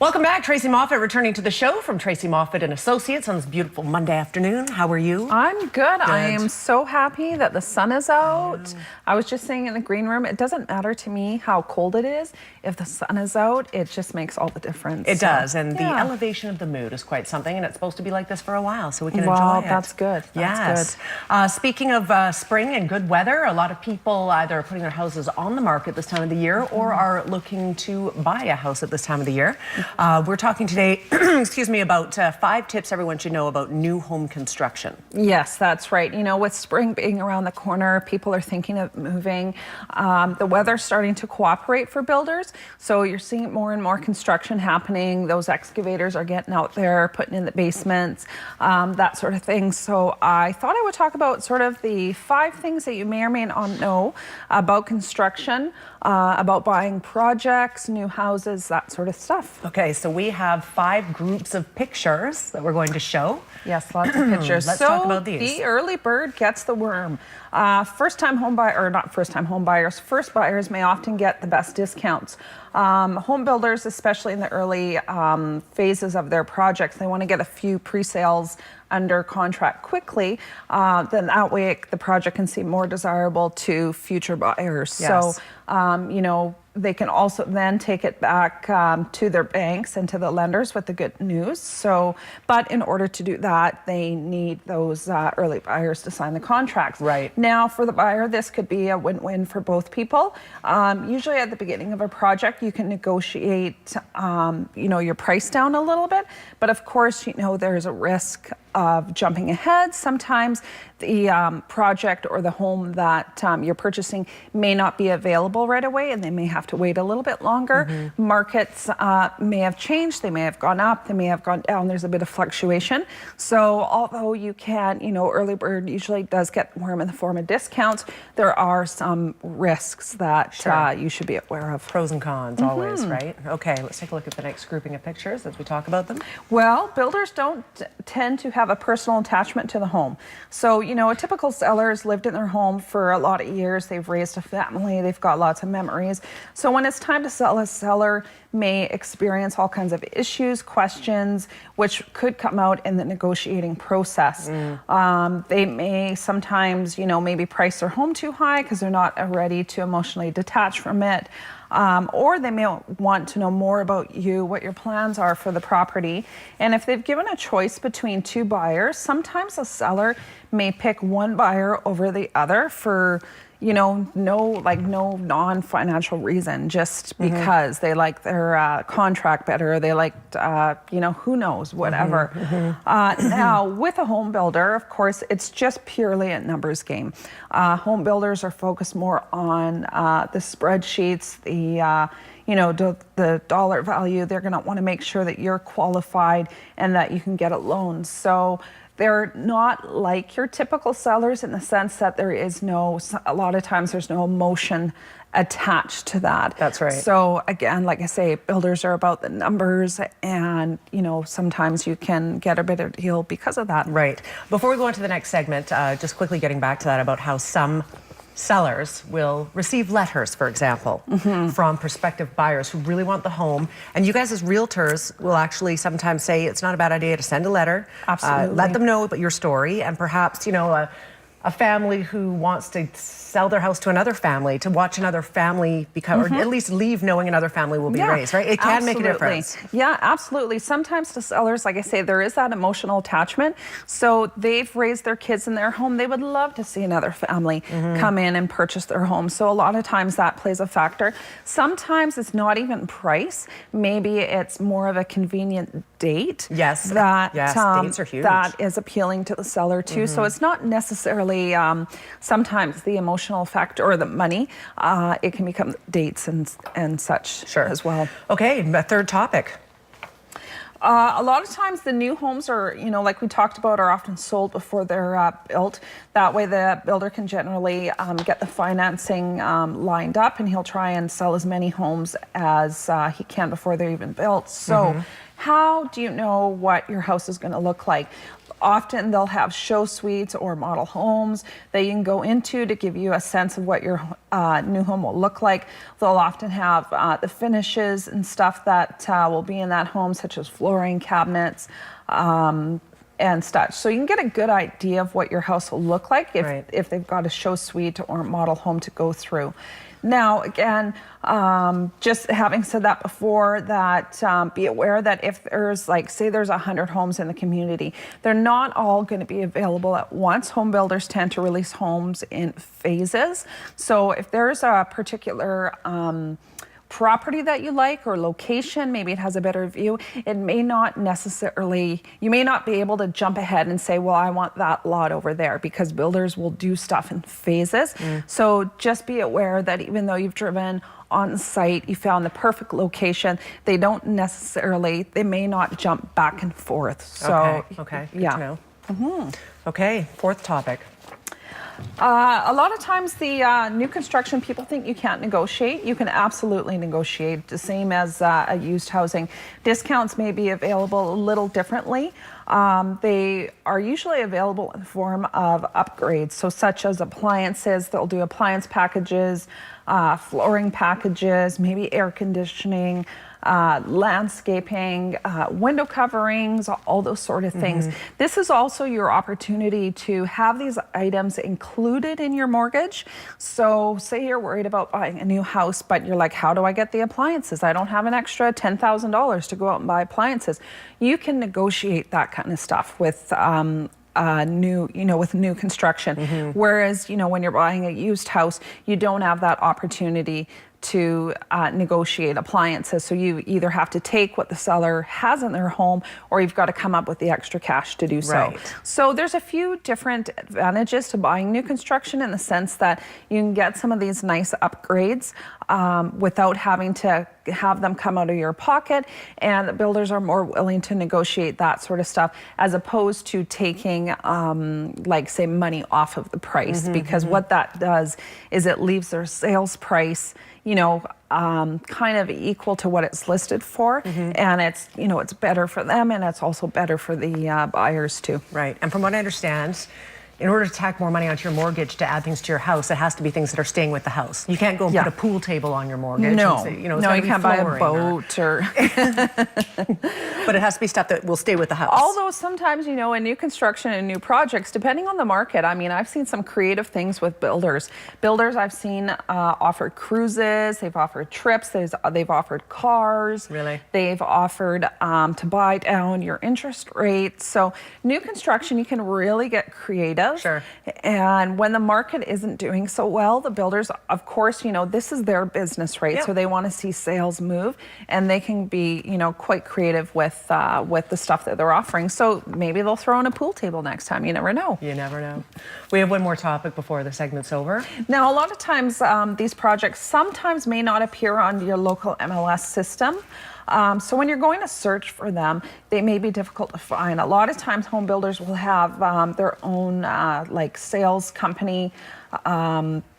Welcome back. Tracy Moffett returning to the show from Tracy Moffett and Associates on this beautiful Monday afternoon. How are you? I'm good. I am so happy that the sun is out. I was just saying in the green room, it doesn't matter to me how cold it is. If the sun is out, it just makes all the difference. It does, and the elevation of the mood is quite something, and it's supposed to be like this for a while, so we can enjoy it. That's good. That's good. Speaking of spring and good weather, a lot of people either are putting their houses on the market this time of the year or are looking to buy a house at this time of the year. We're talking today, excuse me, about 5 tips everyone should know about new home construction. Yes, that's right. You know, with spring being around the corner, people are thinking of moving. The weather's starting to cooperate for builders, so you're seeing more and more construction happening. Those excavators are getting out there, putting in the basements, that sort of thing. So I thought I would talk about sort of the 5 things that you may or may not know about construction, about buying projects, new houses, that sort of stuff. Okay, so we have 5 groups of pictures that we're going to show. Yes, lots of pictures. Let's talk about these. The early bird gets the worm. First-time home buyer, or not first-time home buyers, first buyers may often get the best discounts. Home builders, especially in the early phases of their projects, they want to get a few pre-sales under contract quickly. Then that way the project can seem more desirable to future buyers. Yes. So, you know, they can also then take it back to their banks and to the lenders with the good news. So, but in order to do that, they need those early buyers to sign the contracts. Right. Now, for the buyer, this could be a win-win for both people. Usually at the beginning of a project, you can negotiate, you know, your price down a little bit. But of course, you know, there's a risk of jumping ahead. Sometimes the project or the home that you're purchasing may not be available right away, and they may have to wait a little bit longer. Markets may have changed, they may have gone up, they may have gone down. There's a bit of fluctuation. So although you can, you know, early bird usually does get worm in the form of discounts, there are some risks that you should be aware of. Pros and cons always, right? Okay, let's take a look at the next grouping of pictures as we talk about them. Well, builders don't tend to have a personal attachment to the home. So, you know, a typical seller has lived in their home for a lot of years. They've raised a family. They've got lots of memories. So when it's time to sell, a seller may experience all kinds of issues, questions, which could come out in the negotiating process. They may sometimes, you know, maybe price their home too high because they're not ready to emotionally detach from it. Or they may want to know more about you, what your plans are for the property. And if they've given a choice between 2 buyers, sometimes a seller may pick one buyer over the other for, you know, no non-financial reason, just because they like their contract better, or they like, you know, who knows, whatever. Now, with a home builder, of course, it's just purely a numbers game. Home builders are focused more on the spreadsheets, you know, the dollar value. They're going to want to make sure that you're qualified and that you can get a loan. So they're not like your typical sellers in the sense that there is a lot of times there's no emotion attached to that. That's right. So again, like I say, builders are about the numbers, and you know, sometimes you can get a better deal because of that. Right. Before we go on to the next segment, just quickly getting back to that about how some sellers will receive letters, for example, from prospective buyers who really want the home. And you guys as realtors will actually sometimes say it's not a bad idea to send a letter. Absolutely. Let them know about your story, and perhaps, you know, a family who wants to sell their house to another family, to watch another family become, or at least leave knowing another family will be raised, right? It can make a difference. Yeah, absolutely. Sometimes to sellers, like I say, there is that emotional attachment. So they've raised their kids in their home. They would love to see another family come in and purchase their home. So a lot of times that plays a factor. Sometimes it's not even price. Maybe it's more of a convenient date. Yes, that, dates are huge. That is appealing to the seller too. So it's not necessarily sometimes the emotional factor or the money. It can become dates and such as well. Okay, a third topic. A lot of times the new homes are, you know, like we talked about, are often sold before they're built. That way the builder can generally get the financing lined up, and he'll try and sell as many homes as he can before they're even built. So how do you know what your house is going to look like? Often they'll have show suites or model homes that you can go into to give you a sense of what your new home will look like. They'll often have the finishes and stuff that will be in that home, such as flooring, cabinets, and such. So you can get a good idea of what your house will look like if they've got a show suite or model home to go through. Now, again, just having said that before, that be aware that if there's, like, say there's 100 homes in the community, they're not all going to be available at once. Home builders tend to release homes in phases. So if there's a particular property that you like or location, maybe it has a better view, it may not necessarily, you may not be able to jump ahead and say, well, I want that lot over there, because builders will do stuff in phases. So just be aware that even though you've driven on site, you found the perfect location, they don't necessarily, they may not jump back and forth. So okay, good yeah. to know. Okay, fourth topic. A lot of times the new construction, people think you can't negotiate. You can absolutely negotiate, the same as a used housing. Discounts may be available a little differently. They are usually available in the form of upgrades, so such as appliances. They'll do appliance packages, flooring packages, maybe air conditioning, landscaping, window coverings, all those sort of things. This is also your opportunity to have these items included in your mortgage. So say you're worried about buying a new house, but you're like, how do I get the appliances? I don't have an extra $10,000 to go out and buy appliances. You can negotiate that kind of stuff with with new construction. Whereas, when you're buying a used house, you don't have that opportunity to negotiate appliances. So you either have to take what the seller has in their home, or you've got to come up with the extra cash to do so. Right. So there's a few different advantages to buying new construction, in the sense that you can get some of these nice upgrades without having to have them come out of your pocket, and the builders are more willing to negotiate that sort of stuff, as opposed to taking like, say, money off of the price, because what that does is it leaves their sales price kind of equal to what it's listed for, and it's better for them, and it's also better for the buyers too. Right, and from what I understand, in order to tack more money onto your mortgage to add things to your house, it has to be things that are staying with the house. You can't go and put a pool table on your mortgage. No, and say, no, you can't buy a boat or but it has to be stuff that will stay with the house. Although sometimes, in new construction and new projects, depending on the market, I mean, I've seen some creative things with builders. Builders I've seen offer cruises, they've offered trips, they've offered cars. Really? They've offered to buy down your interest rate. So new construction, you can really get creative. Sure. And when the market isn't doing so well, the builders, of course, this is their business, right? So they want to see sales move, and they can be, quite creative with the stuff that they're offering. So maybe they'll throw in a pool table next time. You never know. You never know. We have one more topic before the segment's over. Now, a lot of times these projects sometimes may not appear on your local MLS system. So when you're going to search for them, they may be difficult to find. A lot of times home builders will have their own sales company,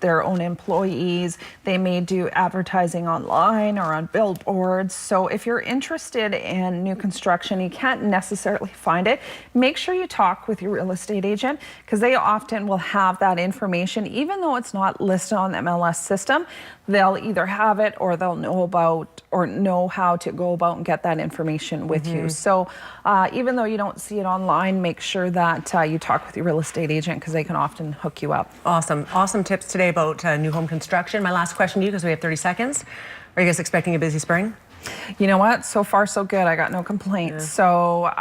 their own employees. They may do advertising online or on billboards. So if you're interested in new construction, you can't necessarily find it, make sure you talk with your real estate agent, because they often will have that information. Even though it's not listed on the MLS system, they'll either have it, or they'll know about or know how to go about and get that information with you. So even though you don't see it online, make sure that you talk with your real estate agent, because they can often hook you up. Awesome tips today about new home construction. My last question to you, because we have 30 seconds. Are you guys expecting a busy spring? You know what? So far, so good. I got no complaints. So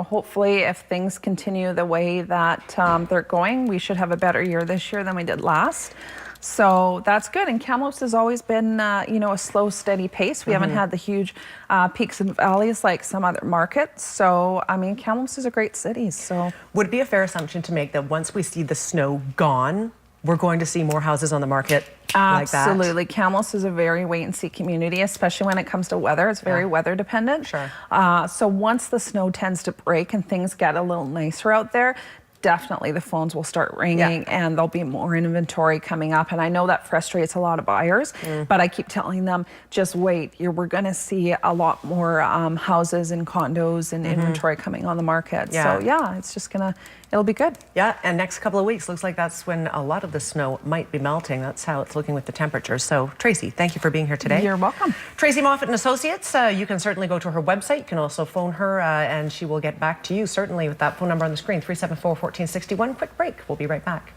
hopefully, if things continue the way that they're going, we should have a better year this year than we did last. So that's good. And Kamloops has always been, a slow, steady pace. We haven't had the huge peaks and valleys like some other markets. So, I mean, Kamloops is a great city. So, would it be a fair assumption to make that once we see the snow gone, we're going to see more houses on the market like that? Absolutely. Kamloops is a very wait-and-see community, especially when it comes to weather. It's very weather dependent. Sure. So once the snow tends to break and things get a little nicer out there, definitely the phones will start ringing and there'll be more inventory coming up. And I know that frustrates a lot of buyers, but I keep telling them, just wait. We're going to see a lot more houses and condos and inventory coming on the market. So yeah, it's just it'll be good. Yeah, and next couple of weeks looks like that's when a lot of the snow might be melting. That's how it's looking with the temperatures. So Tracy, thank you for being here today. You're welcome. Tracy Moffett and Associates, you can certainly go to her website. You can also phone her and she will get back to you, certainly with that phone number on the screen, 374-1461. Quick break. We'll be right back.